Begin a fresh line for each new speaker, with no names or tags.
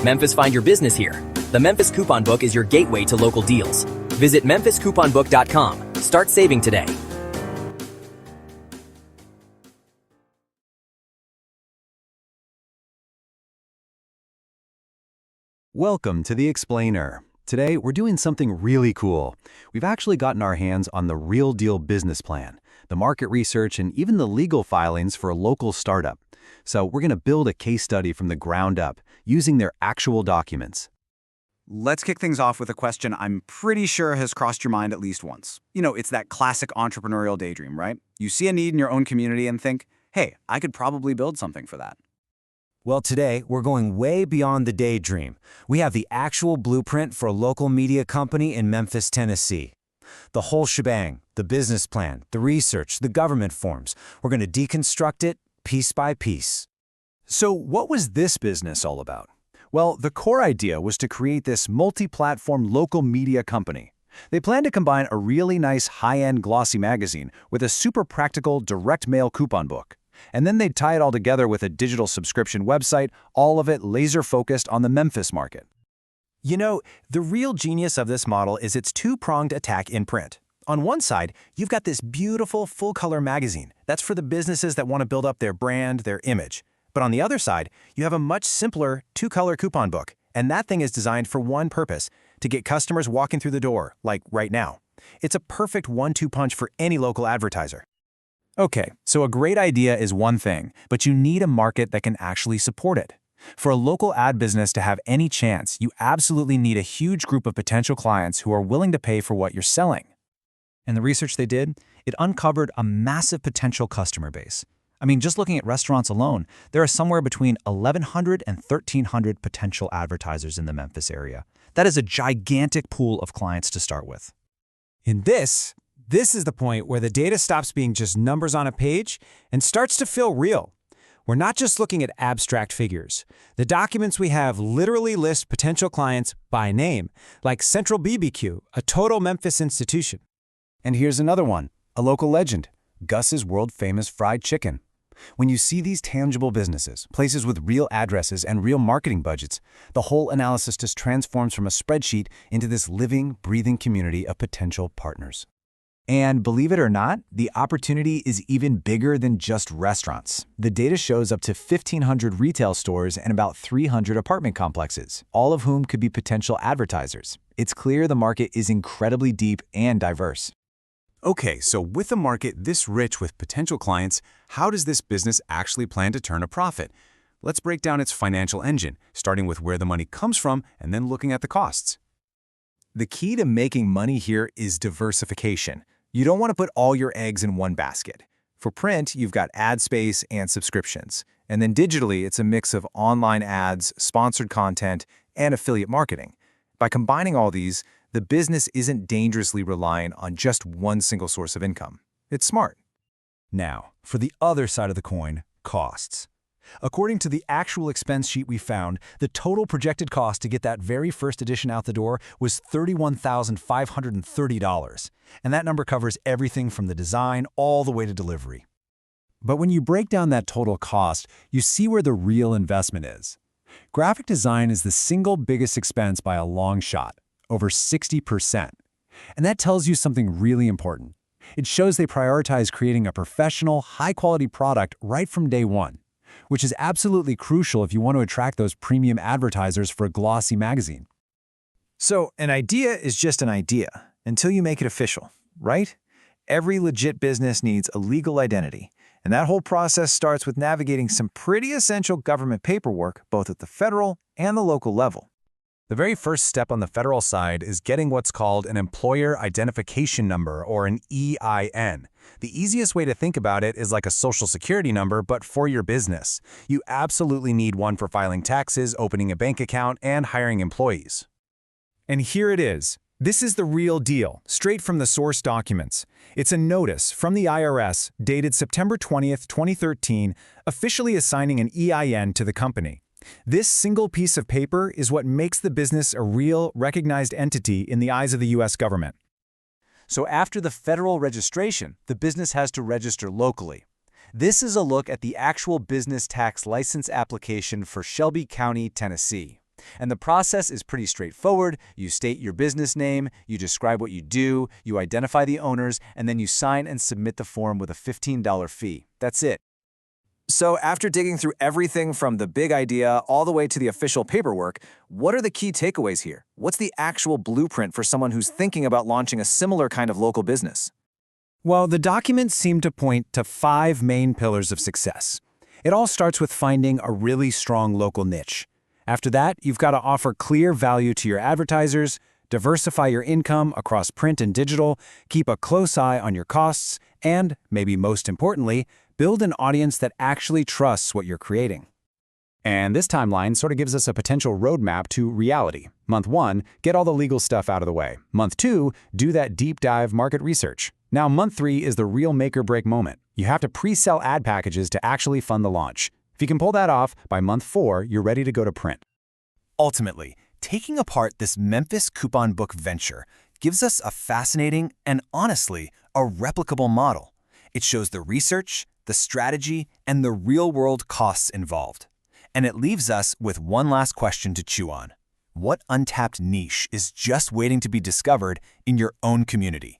Memphis, find your business here. The Memphis Coupon Book is your gateway to local deals. Visit memphiscouponbook.com. Start saving today.
Welcome to The Explainer. Today, we're doing something really cool. We've actually gotten our hands on the real deal business plan, the market research, and even the legal filings for a local startup. So we're going to build a case study from the ground up, using their actual documents.
Let's kick things off with a question I'm pretty sure has crossed your mind at least once. It's that classic entrepreneurial daydream, right? You see a need in your own community and think, hey, I could probably build something for that.
Well, today, we're going way beyond the daydream. We have the actual blueprint for a local media company in Memphis, Tennessee. The whole shebang, the business plan, the research, the government forms. We're going to deconstruct it piece by piece.
So what was this business all about? Well, the core idea was to create this multi-platform local media company. They planned to combine a really nice high-end glossy magazine with a super practical direct mail coupon book. And then they'd tie it all together with a digital subscription website, all of it laser-focused on the Memphis market.
The real genius of this model is its two-pronged attack in print. On one side, you've got this beautiful full-color magazine. That's for the businesses that want to build up their brand, their image. But on the other side, you have a much simpler two-color coupon book. And that thing is designed for one purpose, to get customers walking through the door, like right now. It's a perfect one-two punch for any local advertiser.
Okay, so a great idea is one thing, but you need a market that can actually support it. For a local ad business to have any chance, you absolutely need a huge group of potential clients who are willing to pay for what you're selling. And the research they did, it uncovered a massive potential customer base. Just looking at restaurants alone, there are somewhere between 1,100 and 1,300 potential advertisers in the Memphis area. That is a gigantic pool of clients to start with.
In this is the point where the data stops being just numbers on a page and starts to feel real. We're not just looking at abstract figures. The documents we have literally list potential clients by name, like Central BBQ, a total Memphis institution.
And here's another one, a local legend, Gus's world-famous fried chicken. When you see these tangible businesses, places with real addresses and real marketing budgets, the whole analysis just transforms from a spreadsheet into this living, breathing community of potential partners.
And believe it or not, the opportunity is even bigger than just restaurants. The data shows up to 1,500 retail stores and about 300 apartment complexes, all of whom could be potential advertisers. It's clear the market is incredibly deep and diverse.
Okay, so with a market this rich with potential clients, how does this business actually plan to turn a profit? Let's break down its financial engine, starting with where the money comes from and then looking at the costs.
The key to making money here is diversification. You don't want to put all your eggs in one basket. For print, you've got ad space and subscriptions. And then digitally, it's a mix of online ads, sponsored content, and affiliate marketing. By combining all these, the business isn't dangerously reliant on just one single source of income. It's smart.
Now, for the other side of the coin, costs. According to the actual expense sheet we found, the total projected cost to get that very first edition out the door was $31,530. And that number covers everything from the design all the way to delivery.
But when you break down that total cost, you see where the real investment is. Graphic design is the single biggest expense by a long shot, over 60%. And that tells you something really important. It shows they prioritize creating a professional, high-quality product right from day one, which is absolutely crucial if you want to attract those premium advertisers for a glossy magazine.
So an idea is just an idea until you make it official, right? Every legit business needs a legal identity, and that whole process starts with navigating some pretty essential government paperwork, both at the federal and the local level.
The very first step on the federal side is getting what's called an Employer Identification Number, or an EIN. The easiest way to think about it is like a social security number, but for your business. You absolutely need one for filing taxes, opening a bank account, and hiring employees.
And here it is. This is the real deal, straight from the source documents. It's a notice from the IRS dated September 20th, 2013, officially assigning an EIN to the company. This single piece of paper is what makes the business a real, recognized entity in the eyes of the U.S. government.
So after the federal registration, the business has to register locally. This is a look at the actual business tax license application for Shelby County, Tennessee. And the process is pretty straightforward. You state your business name, you describe what you do, you identify the owners, and then you sign and submit the form with a $15 fee. That's it.
So after digging through everything from the big idea all the way to the official paperwork, what are the key takeaways here? What's the actual blueprint for someone who's thinking about launching a similar kind of local business?
Well, the documents seem to point to 5 main pillars of success. It all starts with finding a really strong local niche. After that, you've got to offer clear value to your advertisers, diversify your income across print and digital, keep a close eye on your costs, and, maybe most importantly, build an audience that actually trusts what you're creating.
And this timeline sort of gives us a potential roadmap to reality. Month 1, get all the legal stuff out of the way. Month 2, do that deep dive market research. Now, month 3 is the real make or break moment. You have to pre-sell ad packages to actually fund the launch. If you can pull that off, by month 4, you're ready to go to print.
Ultimately, taking apart this Memphis coupon book venture gives us a fascinating and, honestly, a replicable model. It shows the research, the strategy, and the real-world costs involved. And it leaves us with one last question to chew on. What untapped niche is just waiting to be discovered in your own community?